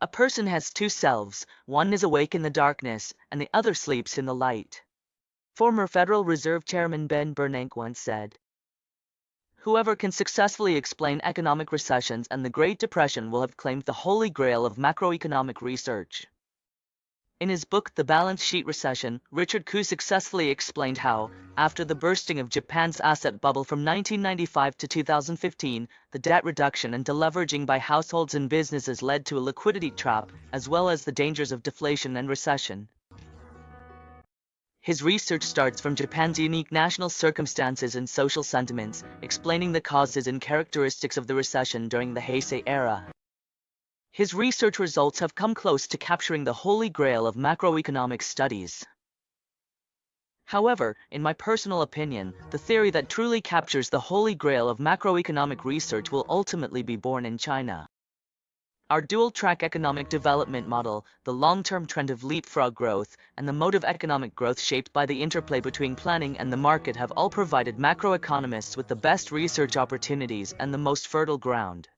A person has two selves, one is awake in the darkness, and the other sleeps in the light. Former Federal Reserve Chairman Ben Bernanke once said, "Whoever can successfully explain economic recessions and the Great Depression will have claimed the holy grail of macroeconomic research." In his book The Balance Sheet Recession, Richard Koo successfully explained how, after the bursting of Japan's asset bubble from 1995 to 2015, the debt reduction and deleveraging by households and businesses led to a liquidity trap, as well as the dangers of deflation and recession. His research starts from Japan's unique national circumstances and social sentiments, explaining the causes and characteristics of the recession during the Heisei era. His research results have come close to capturing the holy grail of macroeconomic studies. However, in my personal opinion, the theory that truly captures the holy grail of macroeconomic research will ultimately be born in China. Our dual-track economic development model, the long-term trend of leapfrog growth, and the mode of economic growth shaped by the interplay between planning and the market have all provided macroeconomists with the best research opportunities and the most fertile ground.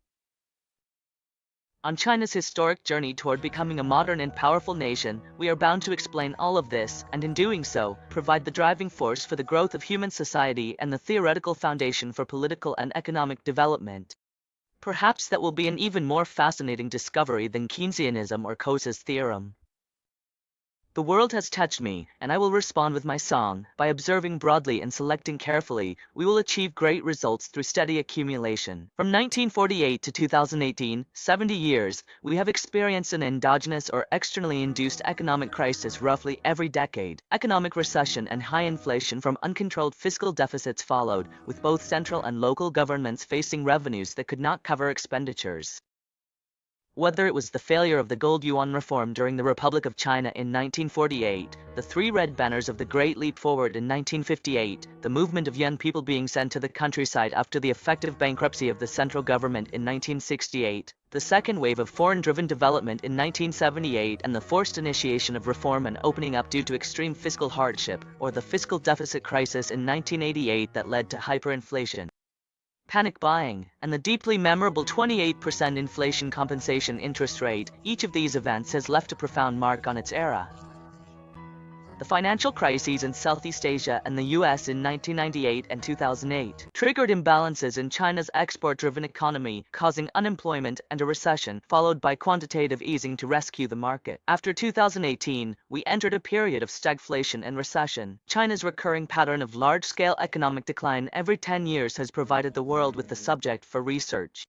On China's historic journey toward becoming a modern and powerful nation, we are bound to explain all of this, and in doing so, provide the driving force for the growth of human society and the theoretical foundation for political and economic development. Perhaps that will be an even more fascinating discovery than Keynesianism or Coase's theorem. The world has touched me, and I will respond with my song. By observing broadly and selecting carefully, we will achieve great results through steady accumulation. From 1948 to 2018, 70 years, we have experienced an endogenous or externally induced economic crisis roughly every decade. Economic recession and high inflation from uncontrolled fiscal deficits followed, with both central and local governments facing revenues that could not cover expenditures. Whether it was the failure of the gold yuan reform during the Republic of China in 1948, the three red banners of the Great Leap Forward in 1958, the movement of young people being sent to the countryside after the effective bankruptcy of the central government in 1968, the second wave of foreign-driven development in 1978 and the forced initiation of reform and opening up due to extreme fiscal hardship, or the fiscal deficit crisis in 1988 that led to hyperinflation, panic buying, and the deeply memorable 28% inflation compensation interest rate, each of these events has left a profound mark on its era. The financial crises in Southeast Asia and the US in 1998 and 2008 triggered imbalances in China's export-driven economy, causing unemployment and a recession, followed by quantitative easing to rescue the market. After 2018, we entered a period of stagflation and recession. China's recurring pattern of large-scale economic decline every 10 years has provided the world with the subject for research.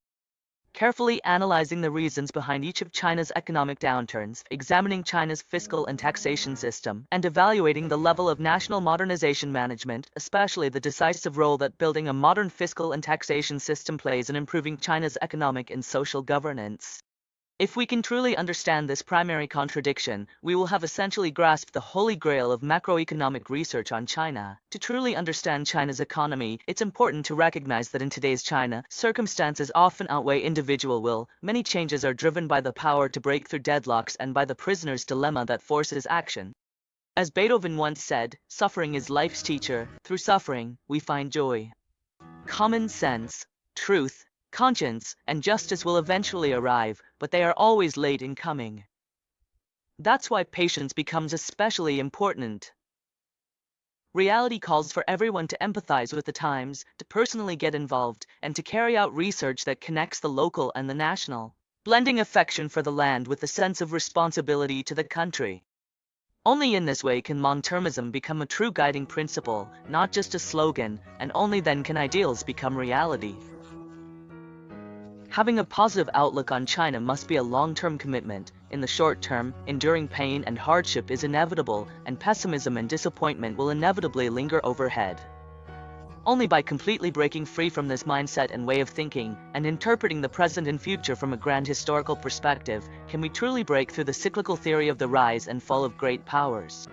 Carefully analyzing the reasons behind each of China's economic downturns, examining China's fiscal and taxation system, and evaluating the level of national modernization management, especially the decisive role that building a modern fiscal and taxation system plays in improving China's economic and social governance. If we can truly understand this primary contradiction, we will have essentially grasped the holy grail of macroeconomic research on China. To truly understand China's economy, it's important to recognize that in today's China, circumstances often outweigh individual will. Many changes are driven by the power to break through deadlocks and by the prisoner's dilemma that forces action. As Beethoven once said, suffering is life's teacher. Through suffering, we find joy. Common sense, truth, conscience, and justice will eventually arrive, but they are always late in coming. That's why patience becomes especially important. Reality calls for everyone to empathize with the times, to personally get involved, and to carry out research that connects the local and the national, blending affection for the land with a sense of responsibility to the country. Only in this way can long-termism become a true guiding principle, not just a slogan, and only then can ideals become reality. Having a positive outlook on China must be a long-term commitment. In the short term, enduring pain and hardship is inevitable, and pessimism and disappointment will inevitably linger overhead. Only by completely breaking free from this mindset and way of thinking, and interpreting the present and future from a grand historical perspective, can we truly break through the cyclical theory of the rise and fall of great powers.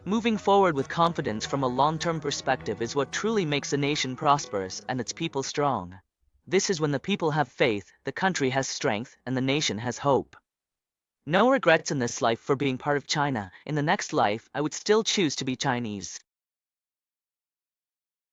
Moving forward with confidence from a long-term perspective is what truly makes a nation prosperous and its people strong. This is when the people have faith, the country has strength, and the nation has hope. No regrets in this life for being part of China. In the next life, I would still choose to be Chinese.